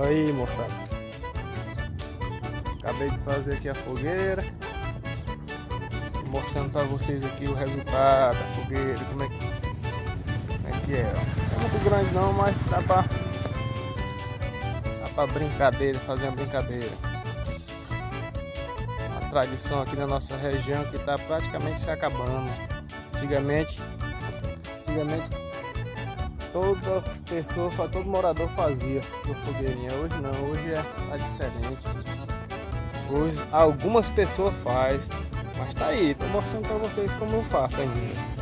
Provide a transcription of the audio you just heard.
Aí, moçada, acabei de fazer aqui a fogueira, mostrando para vocês aqui o resultado da fogueira, como é que é, ó. Não é muito grande não, mas dá pra brincadeira, fazer uma brincadeira. Uma tradição aqui na nossa região que está praticamente se acabando. Antigamente toda pessoa, todo morador fazia uma fogueirinha. Hoje não, hoje tá diferente. Hoje algumas pessoas fazem, mas tá aí, tô mostrando para vocês como eu faço ainda.